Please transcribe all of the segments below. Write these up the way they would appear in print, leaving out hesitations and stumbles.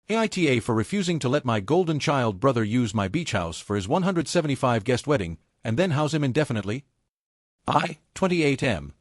AITA for refusing to let my golden child brother use my beach house for his 175-guest wedding and then house him indefinitely. I, 28M,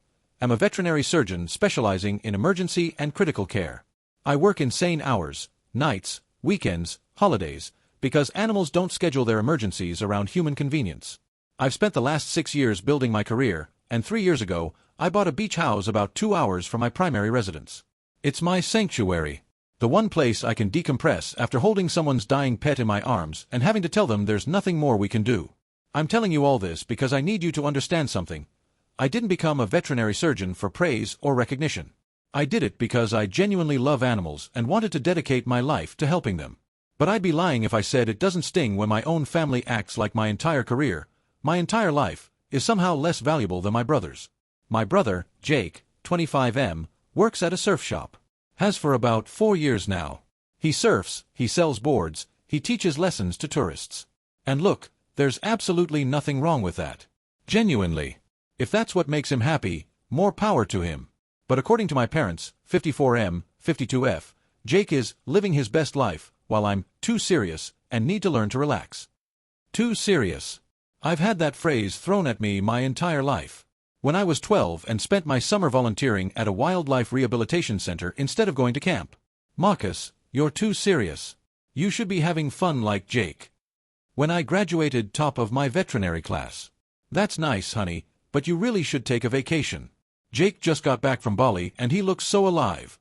am a veterinary surgeon specializing in emergency and critical care. I work insane hours, nights, weekends, holidays, because animals don't schedule their emergencies around human convenience. I've spent the last 6 years building my career, and 3 years ago, I bought a beach house about 2 hours from my primary residence. It's my sanctuary. The one place I can decompress after holding someone's dying pet in my arms and having to tell them there's nothing more we can do. I'm telling you all this because I need you to understand something. I didn't become a veterinary surgeon for praise or recognition. I did it because I genuinely love animals and wanted to dedicate my life to helping them. But I'd be lying if I said it doesn't sting when my own family acts like my entire career, my entire life, is somehow less valuable than my brother's. My brother, Jake, 25M, works at a surf shop. Has for about 4 years now. He surfs, he sells boards, he teaches lessons to tourists. And look, there's absolutely nothing wrong with that. Genuinely. If that's what makes him happy, more power to him. But according to my parents, 54M, 52F, Jake is living his best life, while I'm too serious and need to learn to relax. Too serious. I've had that phrase thrown at me my entire life. When I was 12 and spent my summer volunteering at a wildlife rehabilitation center instead of going to camp. Marcus, you're too serious. You should be having fun like Jake. When I graduated top of my veterinary class. That's nice, honey, but you really should take a vacation. Jake just got back from Bali and he looks so alive.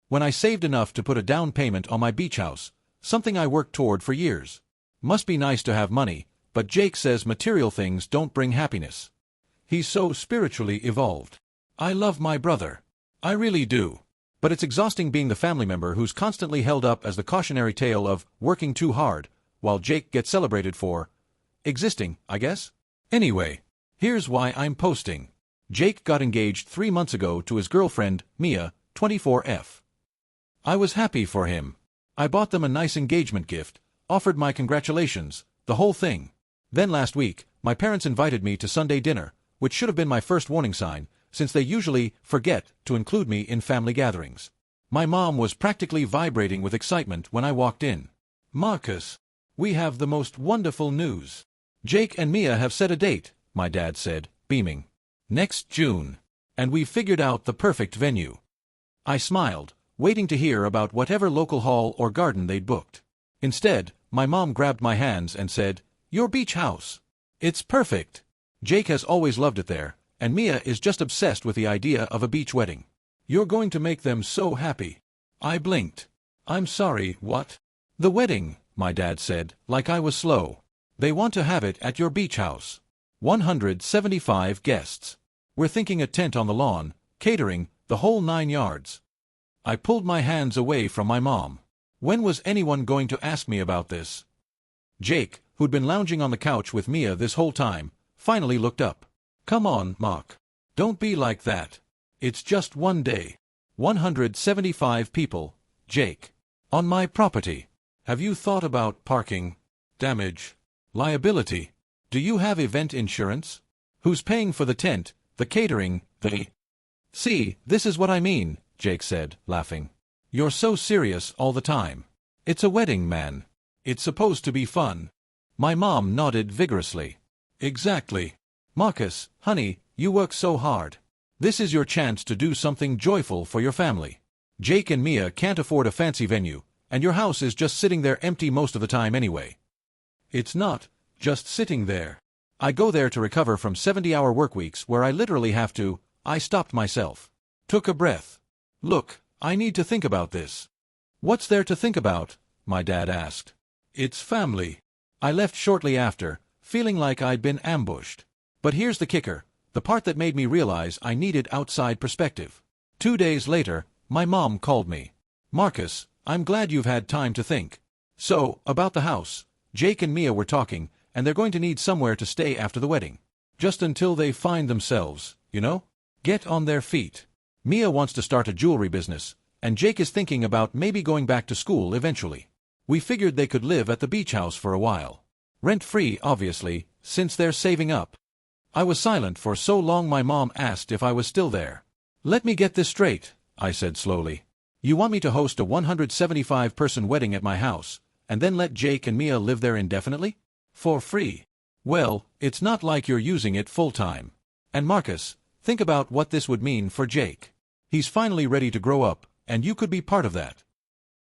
When I saved enough to put a down payment on my beach house, something I worked toward for years. Must be nice to have money, but Jake says material things don't bring happiness. He's so spiritually evolved. I love my brother. I really do. But it's exhausting being the family member who's constantly held up as the cautionary tale of working too hard, while Jake gets celebrated for existing, I guess? Anyway, here's why I'm posting. Jake got engaged 3 months ago to his girlfriend, Mia, 24F. I was happy for him. I bought them a nice engagement gift, offered my congratulations, the whole thing. Then last week, my parents invited me to Sunday dinner, which should have been my first warning sign, since they usually forget to include me in family gatherings. My mom was practically vibrating with excitement when I walked in. Marcus, we have the most wonderful news. Jake and Mia have set a date, my dad said, beaming. Next June. And we've figured out the perfect venue. I smiled, waiting to hear about whatever local hall or garden they'd booked. Instead, my mom grabbed my hands and said, "Your beach house. It's perfect." Jake has always loved it there, and Mia is just obsessed with the idea of a beach wedding. You're going to make them so happy. I blinked. I'm sorry, what? The wedding, my dad said, like I was slow. They want to have it at your beach house. 175 guests. We're thinking a tent on the lawn, catering, the whole 9 yards. I pulled my hands away from my mom. When was anyone going to ask me about this? Jake, who'd been lounging on the couch with Mia this whole time, finally looked up. Come on, Mark. Don't be like that. It's just one day. 175 people, Jake. On my property. Have you thought about parking? Damage? Liability? Do you have event insurance? Who's paying for the tent, the catering, the... See, this is what I mean, Jake said, laughing. You're so serious all the time. It's a wedding, man. It's supposed to be fun. My mom nodded vigorously. Exactly. Marcus, honey, you work so hard. This is your chance to do something joyful for your family. Jake and Mia can't afford a fancy venue, and your house is just sitting there empty most of the time anyway. It's not just sitting there. I go there to recover from 70-hour work weeks where I literally have to. I stopped myself. Took a breath. Look, I need to think about this. What's there to think about? My dad asked. It's family. I left shortly after, feeling like I'd been ambushed. But here's the kicker, the part that made me realize I needed outside perspective. 2 days later, my mom called me. Marcus, I'm glad you've had time to think. So, about the house, Jake and Mia were talking, and they're going to need somewhere to stay after the wedding. Just until they find themselves, you know? Get on their feet. Mia wants to start a jewelry business, and Jake is thinking about maybe going back to school eventually. We figured they could live at the beach house for a while. Rent-free, obviously, since they're saving up. I was silent for so long my mom asked if I was still there. Let me get this straight, I said slowly. You want me to host a 175-person wedding at my house, and then let Jake and Mia live there indefinitely? For free. Well, it's not like you're using it full-time. And Marcus, think about what this would mean for Jake. He's finally ready to grow up, and you could be part of that.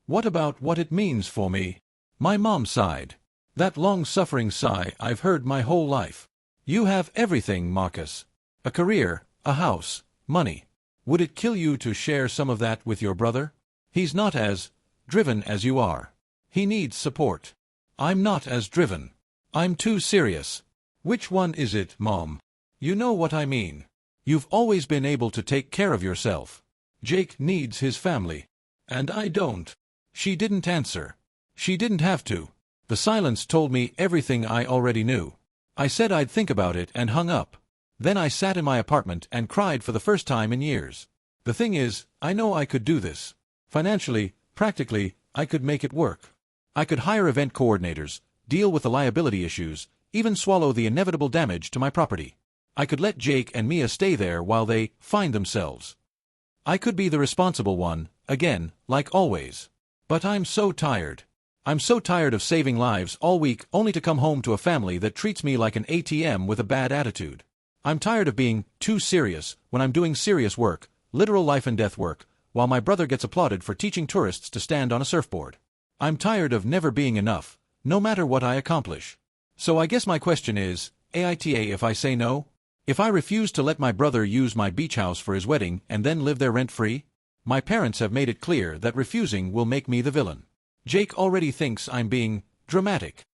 What about what it means for me? My mom sighed. That long-suffering sigh I've heard my whole life. You have everything, Marcus. A career, a house, money. Would it kill you to share some of that with your brother? He's not as driven as you are. He needs support. I'm not as driven. I'm too serious. Which one is it, Mom? You know what I mean. You've always been able to take care of yourself. Jake needs his family. And I don't. She didn't answer. She didn't have to. The silence told me everything I already knew. I said I'd think about it and hung up. Then I sat in my apartment and cried for the first time in years. The thing is, I know I could do this. Financially, practically, I could make it work. I could hire event coordinators, deal with the liability issues, even swallow the inevitable damage to my property. I could let Jake and Mia stay there while they find themselves. I could be the responsible one, again, like always. But I'm so tired. I'm so tired of saving lives all week only to come home to a family that treats me like an ATM with a bad attitude. I'm tired of being too serious when I'm doing serious work, literal life and death work, while my brother gets applauded for teaching tourists to stand on a surfboard. I'm tired of never being enough, no matter what I accomplish. So I guess my question is, AITA if I say no? If I refuse to let my brother use my beach house for his wedding and then live there rent-free? My parents have made it clear that refusing will make me the villain. Jake already thinks I'm being dramatic.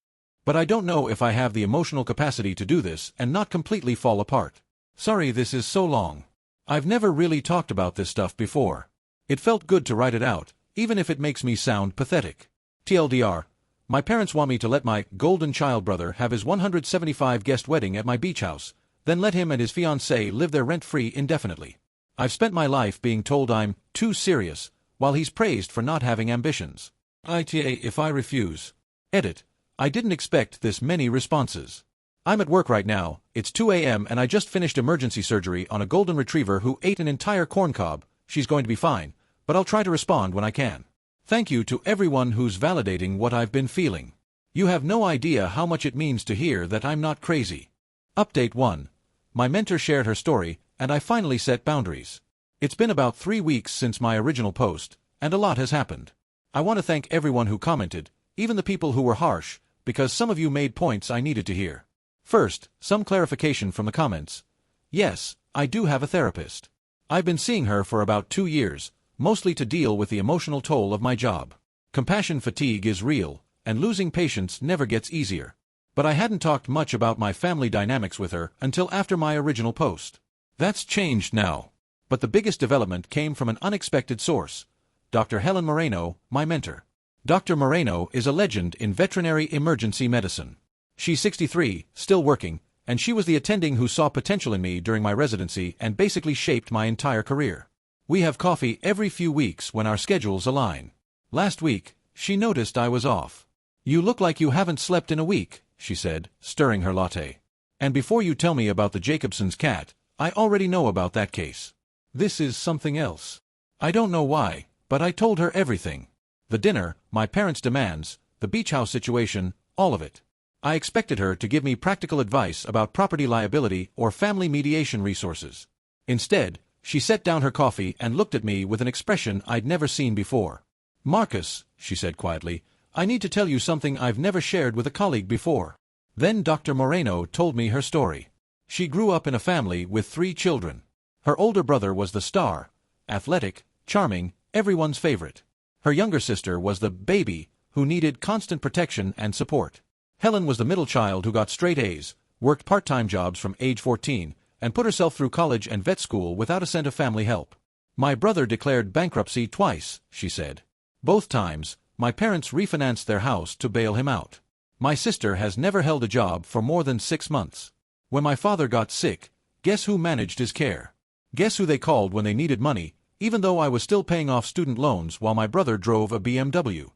But I don't know if I have the emotional capacity to do this and not completely fall apart. Sorry this is so long. I've never really talked about this stuff before. It felt good to write it out, even if it makes me sound pathetic. TLDR, my parents want me to let my golden child brother have his 175-guest wedding at my beach house, then let him and his fiancée live there rent-free indefinitely. I've spent my life being told I'm too serious, while he's praised for not having ambitions. ITA if I refuse. Edit. I didn't expect this many responses. I'm at work right now, it's 2 a.m. and I just finished emergency surgery on a golden retriever who ate an entire corn cob. She's going to be fine, but I'll try to respond when I can. Thank you to everyone who's validating what I've been feeling. You have no idea how much it means to hear that I'm not crazy. Update 1. My mentor shared her story, and I finally set boundaries. It's been about 3 weeks since my original post, and a lot has happened. I want to thank everyone who commented, even the people who were harsh, because some of you made points I needed to hear. First, some clarification from the comments. Yes, I do have a therapist. I've been seeing her for about 2 years, mostly to deal with the emotional toll of my job. Compassion fatigue is real, and losing patience never gets easier. But I hadn't talked much about my family dynamics with her until after my original post. That's changed now. But the biggest development came from an unexpected source. Dr. Helen Moreno, my mentor. Dr. Moreno is a legend in veterinary emergency medicine. She's 63, still working, and she was the attending who saw potential in me during my residency and basically shaped my entire career. We have coffee every few weeks when our schedules align. Last week, she noticed I was off. You look like you haven't slept in a week, she said, stirring her latte. And before you tell me about the Jacobson's cat, I already know about that case. This is something else. I don't know why, but I told her everything. The dinner, my parents' demands, the beach house situation, all of it. I expected her to give me practical advice about property liability or family mediation resources. Instead, she set down her coffee and looked at me with an expression I'd never seen before. Marcus, she said quietly, I need to tell you something I've never shared with a colleague before. Then Dr. Moreno told me her story. She grew up in a family with 3 children. Her older brother was the star, athletic, charming, everyone's favorite. Her younger sister was the baby, who needed constant protection and support. Helen was the middle child who got straight A's, worked part-time jobs from age 14, and put herself through college and vet school without a cent of family help. My brother declared bankruptcy twice, she said. Both times, my parents refinanced their house to bail him out. My sister has never held a job for more than 6 months. When my father got sick, guess who managed his care? Guess who they called when they needed money, even though I was still paying off student loans while my brother drove a BMW.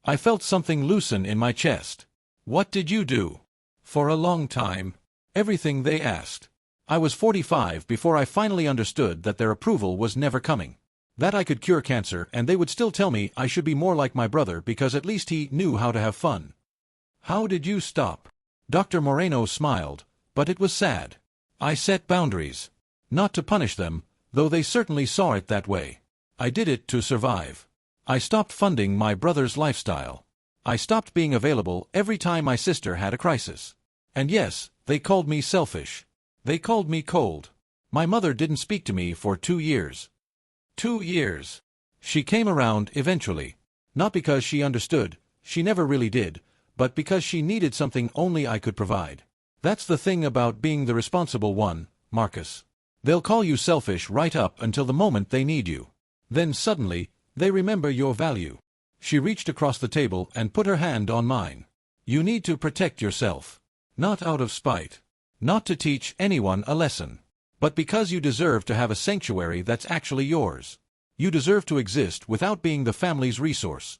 I felt something loosen in my chest. What did you do? For a long time. Everything they asked. I was 45 before I finally understood that their approval was never coming. That I could cure cancer, and they would still tell me I should be more like my brother because at least he knew how to have fun. How did you stop? Dr. Moreno smiled, but it was sad. I set boundaries. Not to punish them, though they certainly saw it that way. I did it to survive. I stopped funding my brother's lifestyle. I stopped being available every time my sister had a crisis. And yes, they called me selfish. They called me cold. My mother didn't speak to me for 2 years. 2 years. She came around eventually. Not because she understood, she never really did, but because she needed something only I could provide. That's the thing about being the responsible one, Marcus. They'll call you selfish right up until the moment they need you. Then suddenly, they remember your value. She reached across the table and put her hand on mine. You need to protect yourself. Not out of spite. Not to teach anyone a lesson. But because you deserve to have a sanctuary that's actually yours. You deserve to exist without being the family's resource.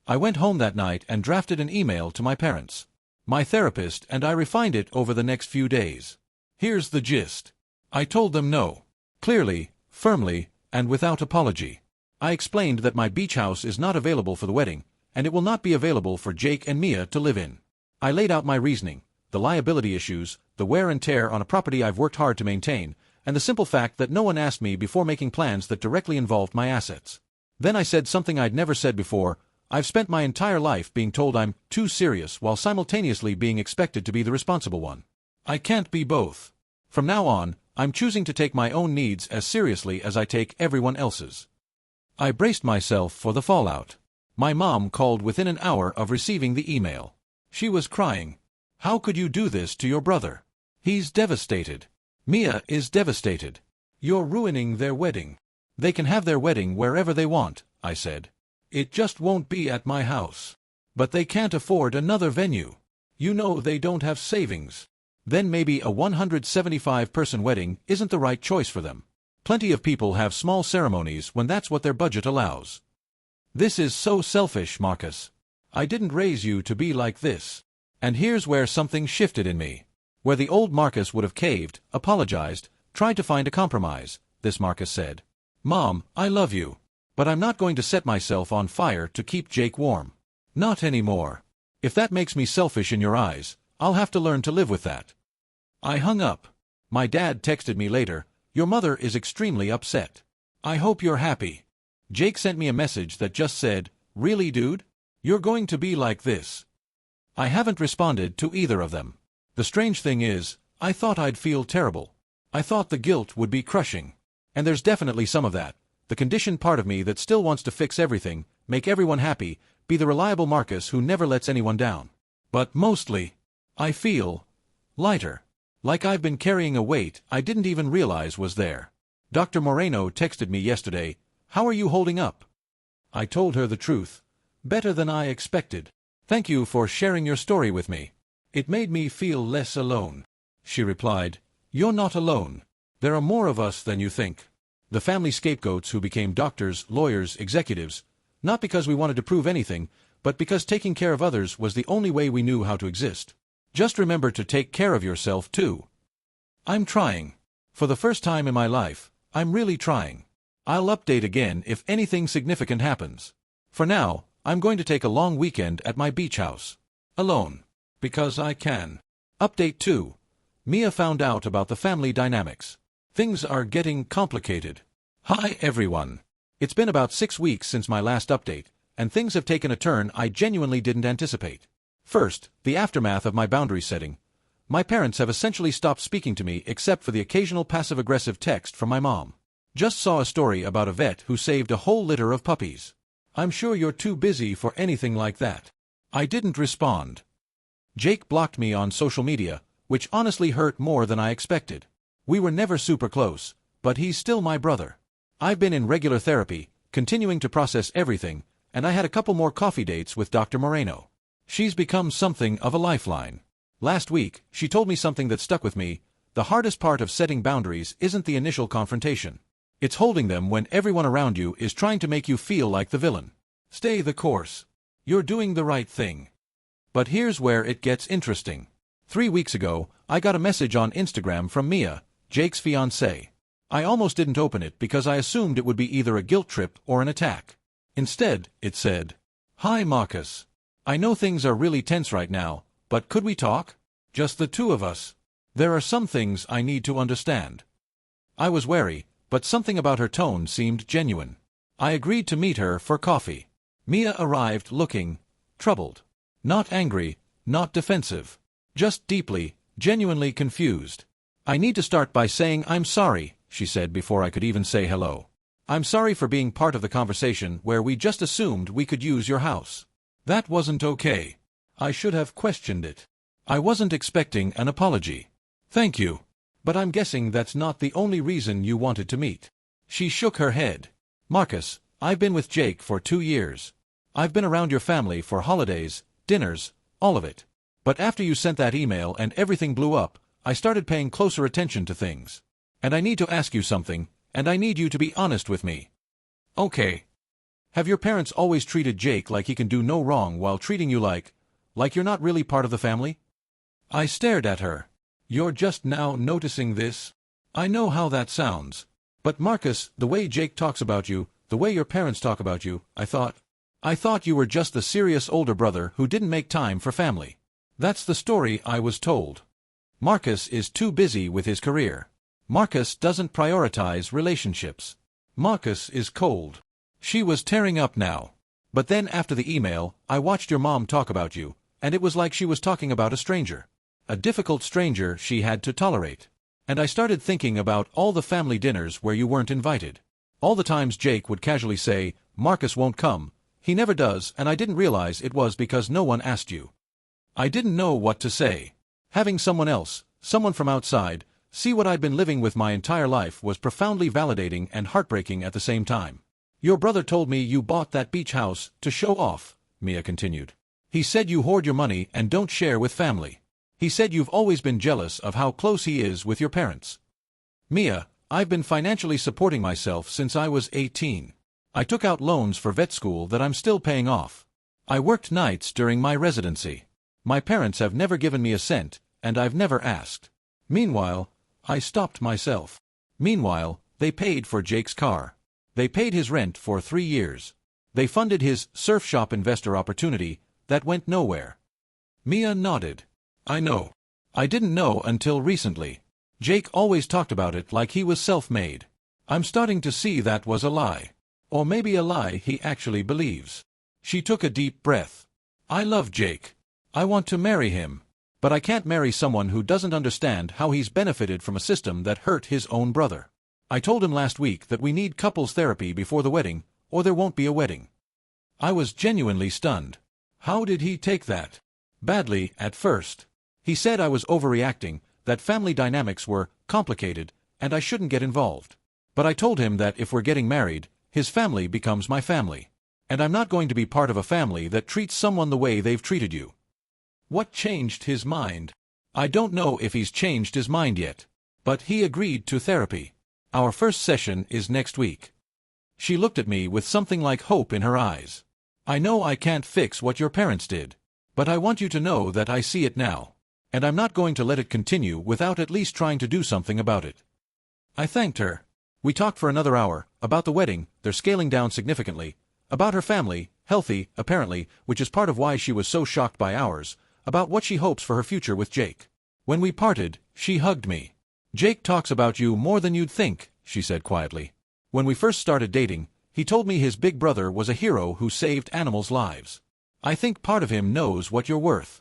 I went home that night and drafted an email to my parents. My therapist and I refined it over the next few days. Here's the gist. I told them no. Clearly, firmly, and without apology. I explained that my beach house is not available for the wedding, and it will not be available for Jake and Mia to live in. I laid out my reasoning, the liability issues, the wear and tear on a property I've worked hard to maintain, and the simple fact that no one asked me before making plans that directly involved my assets. Then I said something I'd never said before. I've spent my entire life being told I'm too serious while simultaneously being expected to be the responsible one. I can't be both. From now on, I'm choosing to take my own needs as seriously as I take everyone else's. I braced myself for the fallout. My mom called within an hour of receiving the email. She was crying. How could you do this to your brother? He's devastated. Mia is devastated. You're ruining their wedding. They can have their wedding wherever they want, I said. It just won't be at my house. But they can't afford another venue. You know they don't have savings. Then maybe a 175-person wedding isn't the right choice for them. Plenty of people have small ceremonies when that's what their budget allows. This is so selfish, Marcus. I didn't raise you to be like this. And here's where something shifted in me. Where the old Marcus would have caved, apologized, tried to find a compromise, this Marcus said. Mom, I love you. But I'm not going to set myself on fire to keep Jake warm. Not anymore. If that makes me selfish in your eyes, I'll have to learn to live with that. I hung up. My dad texted me later, your mother is extremely upset. I hope you're happy. Jake sent me a message that just said, really, dude? You're going to be like this. I haven't responded to either of them. The strange thing is, I thought I'd feel terrible. I thought the guilt would be crushing. And there's definitely some of that. The conditioned part of me that still wants to fix everything, make everyone happy, be the reliable Marcus who never lets anyone down. But mostly, I feel lighter. Like I've been carrying a weight I didn't even realize was there. Dr. Moreno texted me yesterday, how are you holding up? I told her the truth. Better than I expected. Thank you for sharing your story with me. It made me feel less alone. She replied, you're not alone. There are more of us than you think. The family scapegoats who became doctors, lawyers, executives, not because we wanted to prove anything, but because taking care of others was the only way we knew how to exist. Just remember to take care of yourself too. I'm trying. For the first time in my life, I'm really trying. I'll update again if anything significant happens. For now, I'm going to take a long weekend at my beach house. Alone. Because I can. Update 2. Mia found out about the family dynamics. Things are getting complicated. Hi everyone. It's been about 6 weeks since my last update, and things have taken a turn I genuinely didn't anticipate. First, the aftermath of my boundary setting. My parents have essentially stopped speaking to me except for the occasional passive-aggressive text from my mom. Just saw a story about a vet who saved a whole litter of puppies. I'm sure you're too busy for anything like that. I didn't respond. Jake blocked me on social media, which honestly hurt more than I expected. We were never super close, but he's still my brother. I've been in regular therapy, continuing to process everything, and I had a couple more coffee dates with Dr. Moreno. She's become something of a lifeline. Last week, she told me something that stuck with me. The hardest part of setting boundaries isn't the initial confrontation. It's holding them when everyone around you is trying to make you feel like the villain. Stay the course. You're doing the right thing. But here's where it gets interesting. 3 weeks ago, I got a message on Instagram from Mia, Jake's fiancée. I almost didn't open it because I assumed it would be either a guilt trip or an attack. Instead, it said, "Hi Marcus. I know things are really tense right now, but could we talk? Just the two of us. There are some things I need to understand." I was wary, but something about her tone seemed genuine. I agreed to meet her for coffee. Mia arrived looking troubled. Not angry, not defensive. Just deeply, genuinely confused. "I need to start by saying I'm sorry," she said before I could even say hello. "I'm sorry for being part of the conversation where we just assumed we could use your house. That wasn't okay. I should have questioned it. I wasn't expecting an apology." "Thank you. But I'm guessing that's not the only reason you wanted to meet." She shook her head. "Marcus, I've been with Jake for 2 years. I've been around your family for holidays, dinners, all of it. But after you sent that email and everything blew up, I started paying closer attention to things. And I need to ask you something, and I need you to be honest with me." "Okay. Have your parents always treated Jake like he can do no wrong while treating you like you're not really part of the family?" I stared at her. "You're just now noticing this? I know how that sounds. But Marcus, the way Jake talks about you, the way your parents talk about you, I thought you were just the serious older brother who didn't make time for family. That's the story I was told. Marcus is too busy with his career. Marcus doesn't prioritize relationships. Marcus is cold." She was tearing up now. "But then after the email, I watched your mom talk about you, and it was like she was talking about a stranger. A difficult stranger she had to tolerate. And I started thinking about all the family dinners where you weren't invited. All the times Jake would casually say, 'Marcus won't come.' He never does, and I didn't realize it was because no one asked you." I didn't know what to say. Having someone else, someone from outside, see what I'd been living with my entire life was profoundly validating and heartbreaking at the same time. "Your brother told me you bought that beach house to show off," Mia continued. "He said you hoard your money and don't share with family. He said you've always been jealous of how close he is with your parents." "Mia, I've been financially supporting myself since I was 18. I took out loans for vet school that I'm still paying off. I worked nights during my residency. My parents have never given me a cent, and I've never asked. Meanwhile, I stopped myself. Meanwhile, they paid for Jake's car. They paid his rent for 3 years. They funded his surf shop investor opportunity that went nowhere." Mia nodded. "I know. I didn't know until recently. Jake always talked about it like he was self-made. I'm starting to see that was a lie. Or maybe a lie he actually believes." She took a deep breath. "I love Jake. I want to marry him. But I can't marry someone who doesn't understand how he's benefited from a system that hurt his own brother. I told him last week that we need couples therapy before the wedding, or there won't be a wedding." I was genuinely stunned. How did he take that? Badly, at first. He said I was overreacting, that family dynamics were complicated, and I shouldn't get involved. But I told him that if we're getting married, his family becomes my family. And I'm not going to be part of a family that treats someone the way they've treated you. What changed his mind? I don't know if he's changed his mind yet. But he agreed to therapy. Our first session is next week. She looked at me with something like hope in her eyes. "I know I can't fix what your parents did. But I want you to know that I see it now. And I'm not going to let it continue without at least trying to do something about it." I thanked her. We talked for another hour, about the wedding, they're scaling down significantly, about her family, healthy, apparently, which is part of why she was so shocked by ours, about what she hopes for her future with Jake. When we parted, she hugged me. "Jake talks about you more than you'd think," she said quietly. "When we first started dating, he told me his big brother was a hero who saved animals' lives. I think part of him knows what you're worth.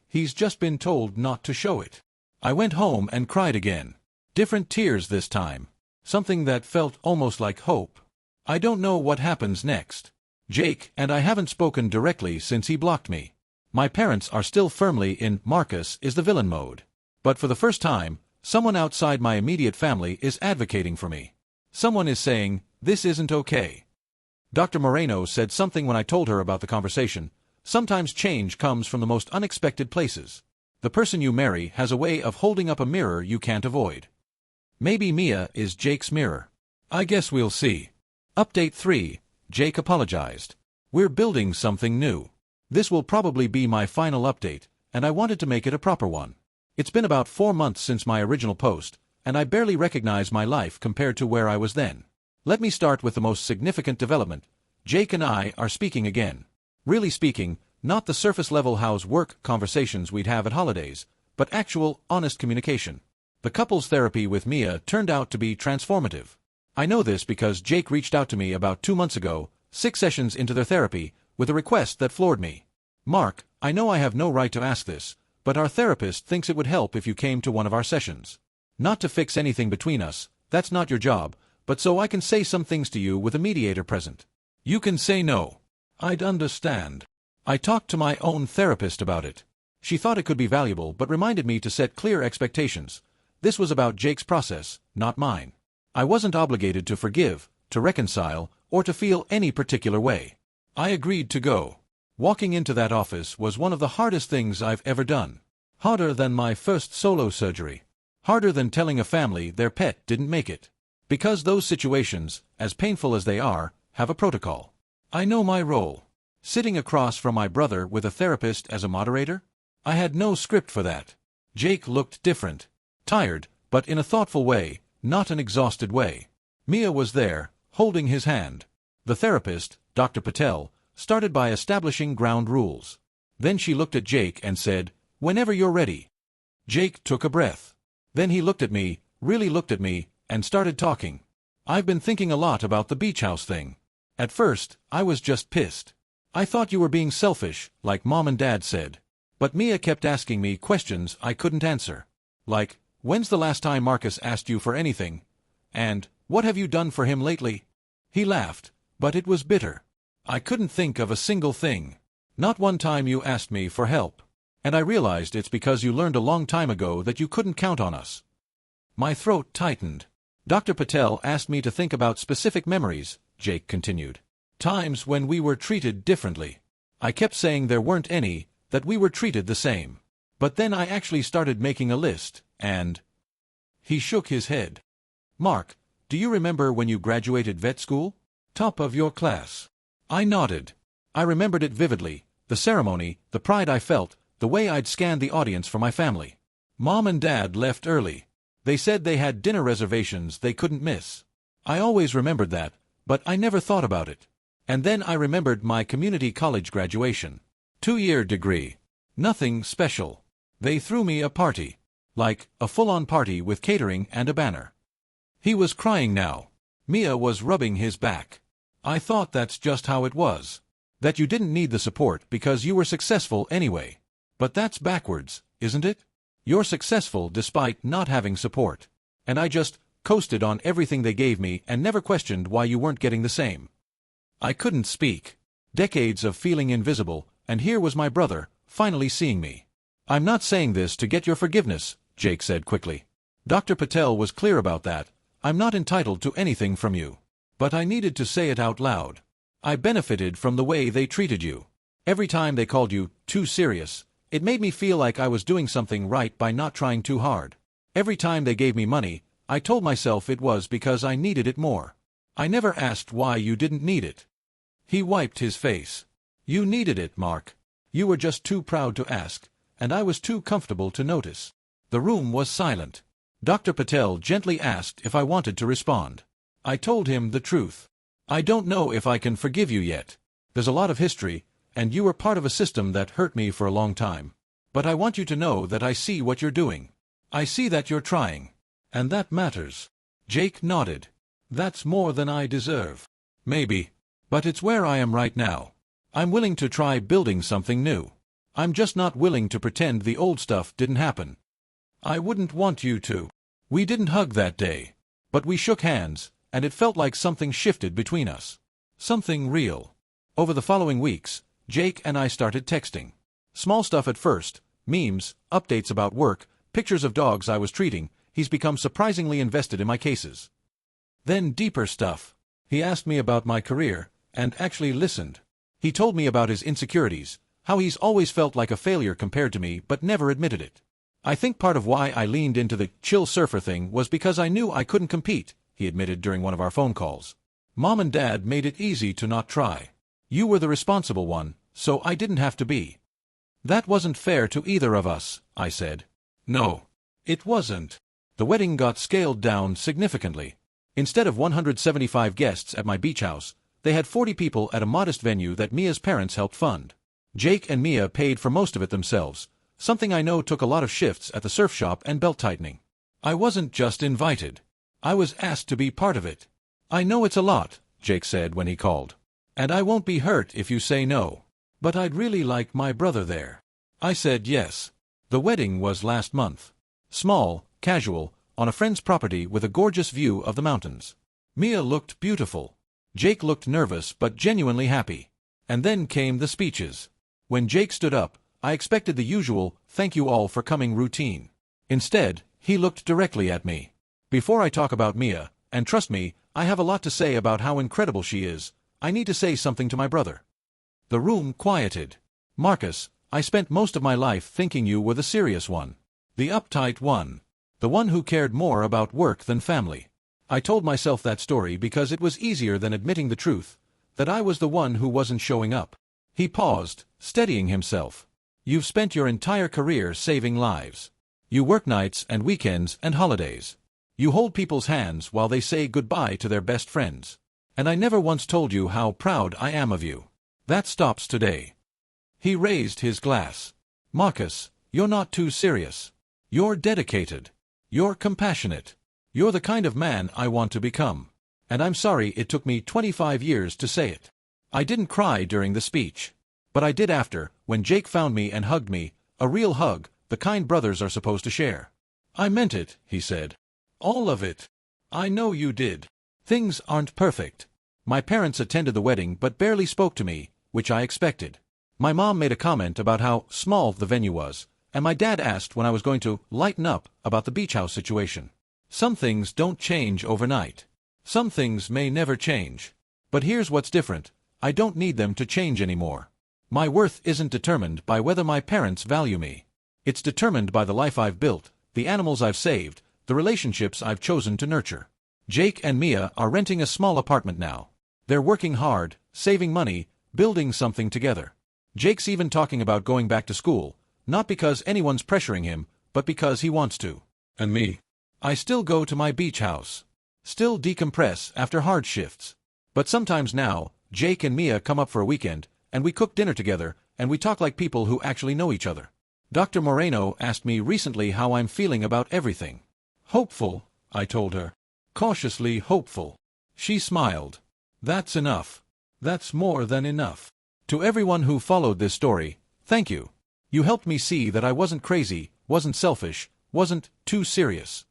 He's just been told not to show it." I went home and cried again. Different tears this time. Something that felt almost like hope. I don't know what happens next. Jake and I haven't spoken directly since he blocked me. My parents are still firmly in Marcus is the villain mode. But for the first time, someone outside my immediate family is advocating for me. Someone is saying, "This isn't okay." Dr. Moreno said something when I told her about the conversation. Sometimes change comes from the most unexpected places. The person you marry has a way of holding up a mirror you can't avoid. Maybe Mia is Jake's mirror. I guess we'll see. Update 3. Jake apologized. We're building something new. This will probably be my final update, and I wanted to make it a proper one. It's been about 4 months since my original post, and I barely recognize my life compared to where I was then. Let me start with the most significant development. Jake and I are speaking again. Really speaking, not the surface-level how's work conversations we'd have at holidays, but actual, honest communication. The couples therapy with Mia turned out to be transformative. I know this because Jake reached out to me about 2 months ago, 6 sessions into their therapy, with a request that floored me. Mark, I know I have no right to ask this, but our therapist thinks it would help if you came to one of our sessions. Not to fix anything between us, that's not your job, but so I can say some things to you with a mediator present. You can say no. I'd understand. I talked to my own therapist about it. She thought it could be valuable but reminded me to set clear expectations. This was about Jake's process, not mine. I wasn't obligated to forgive, to reconcile, or to feel any particular way. I agreed to go. Walking into that office was one of the hardest things I've ever done. Harder than my first solo surgery. Harder than telling a family their pet didn't make it. Because those situations, as painful as they are, have a protocol. I know my role. Sitting across from my brother with a therapist as a moderator? I had no script for that. Jake looked different. Tired, but in a thoughtful way, not an exhausted way. Mia was there, holding his hand. The therapist, Dr. Patel, started by establishing ground rules. Then she looked at Jake and said, "Whenever you're ready." Jake took a breath. Then he looked at me, really looked at me, and started talking. "I've been thinking a lot about the beach house thing. At first, I was just pissed. I thought you were being selfish, like Mom and Dad said. But Mia kept asking me questions I couldn't answer. Like, when's the last time Marcus asked you for anything? And, what have you done for him lately?" He laughed, but it was bitter. "I couldn't think of a single thing. Not one time you asked me for help. And I realized it's because you learned a long time ago that you couldn't count on us." My throat tightened. Dr. Patel asked me to think about specific memories, Jake continued. Times when we were treated differently. I kept saying there weren't any, that we were treated the same. But then I actually started making a list, and... He shook his head. "Mark, do you remember when you graduated vet school? Top of your class." I nodded. I remembered it vividly, the ceremony, the pride I felt, the way I'd scanned the audience for my family. Mom and Dad left early. They said they had dinner reservations they couldn't miss. I always remembered that, but I never thought about it. And then I remembered my community college graduation. 2-year degree. Nothing special. They threw me a party. Like, a full-on party with catering and a banner. He was crying now. Mia was rubbing his back. "I thought that's just how it was. That you didn't need the support because you were successful anyway. But that's backwards, isn't it? You're successful despite not having support. And I just coasted on everything they gave me and never questioned why you weren't getting the same." I couldn't speak. Decades of feeling invisible, and here was my brother, finally seeing me. "I'm not saying this to get your forgiveness," Jake said quickly. Dr. Patel was clear about that. "I'm not entitled to anything from you. But I needed to say it out loud. I benefited from the way they treated you. Every time they called you too serious, it made me feel like I was doing something right by not trying too hard. Every time they gave me money, I told myself it was because I needed it more. I never asked why you didn't need it." He wiped his face. "You needed it, Mark. You were just too proud to ask, and I was too comfortable to notice." The room was silent. Dr. Patel gently asked if I wanted to respond. I told him the truth. "I don't know if I can forgive you yet. There's a lot of history, and you were part of a system that hurt me for a long time. But I want you to know that I see what you're doing. I see that you're trying. And that matters." Jake nodded. "That's more than I deserve. Maybe. But it's where I am right now. I'm willing to try building something new. I'm just not willing to pretend the old stuff didn't happen. I wouldn't want you to." We didn't hug that day. But we shook hands, and it felt like something shifted between us. Something real. Over the following weeks, Jake and I started texting. Small stuff at first, memes, updates about work, pictures of dogs I was treating. He's become surprisingly invested in my cases. Then deeper stuff. He asked me about my career, and actually listened. He told me about his insecurities, how he's always felt like a failure compared to me but never admitted it. "I think part of why I leaned into the chill surfer thing was because I knew I couldn't compete," he admitted during one of our phone calls. "Mom and Dad made it easy to not try. You were the responsible one, so I didn't have to be." "That wasn't fair to either of us," I said. "No, it wasn't. The wedding got scaled down significantly. Instead of 175 guests at my beach house, they had 40 people at a modest venue that Mia's parents helped fund. Jake and Mia paid for most of it themselves, something I know took a lot of shifts at the surf shop and belt-tightening. I wasn't just invited. I was asked to be part of it. I know it's a lot, Jake said when he called. And I won't be hurt if you say no. But I'd really like my brother there. I said yes. The wedding was last month. Small, casual, on a friend's property with a gorgeous view of the mountains. Mia looked beautiful. Jake looked nervous but genuinely happy. And then came the speeches. When Jake stood up, I expected the usual, "Thank you all for coming" routine. Instead, he looked directly at me. Before I talk about Mia, and trust me, I have a lot to say about how incredible she is, I need to say something to my brother. The room quieted. Marcus, I spent most of my life thinking you were the serious one. The uptight one. The one who cared more about work than family. I told myself that story because it was easier than admitting the truth, that I was the one who wasn't showing up. He paused, steadying himself. You've spent your entire career saving lives. You work nights and weekends and holidays. You hold people's hands while they say goodbye to their best friends. And I never once told you how proud I am of you. That stops today. He raised his glass. Marcus, you're not too serious. You're dedicated. You're compassionate. You're the kind of man I want to become. And I'm sorry it took me 25 years to say it. I didn't cry during the speech. But I did after, when Jake found me and hugged me, a real hug, the kind brothers are supposed to share. I meant it, he said. All of it. I know you did. Things aren't perfect. My parents attended the wedding but barely spoke to me, which I expected. My mom made a comment about how small the venue was, and my dad asked when I was going to lighten up about the beach house situation. Some things don't change overnight. Some things may never change. But here's what's different. I don't need them to change anymore. My worth isn't determined by whether my parents value me. It's determined by the life I've built, the animals I've saved, the relationships I've chosen to nurture. Jake and Mia are renting a small apartment now. They're working hard, saving money, building something together. Jake's even talking about going back to school, not because anyone's pressuring him, but because he wants to. And me? I still go to my beach house. Still decompress after hard shifts. But sometimes now, Jake and Mia come up for a weekend, and we cook dinner together, and we talk like people who actually know each other. Dr. Moreno asked me recently how I'm feeling about everything. Hopeful, I told her. Cautiously hopeful. She smiled. That's enough. That's more than enough. To everyone who followed this story, thank you. You helped me see that I wasn't crazy, wasn't selfish, wasn't too serious.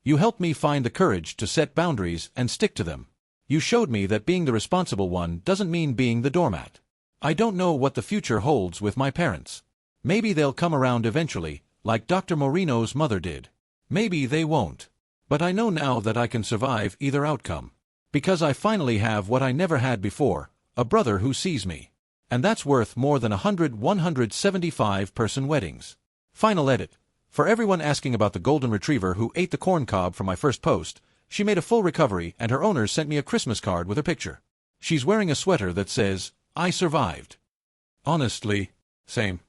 You helped me find the courage to set boundaries and stick to them. You showed me that being the responsible one doesn't mean being the doormat. I don't know what the future holds with my parents. Maybe they'll come around eventually, like Dr. Moreno's mother did. Maybe they won't. But I know now that I can survive either outcome. Because I finally have what I never had before, a brother who sees me. And that's worth more than 175-person weddings. Final edit. For everyone asking about the golden retriever who ate the corn cob from my first post, she made a full recovery and her owners sent me a Christmas card with her picture. She's wearing a sweater that says, "I survived." Honestly, same.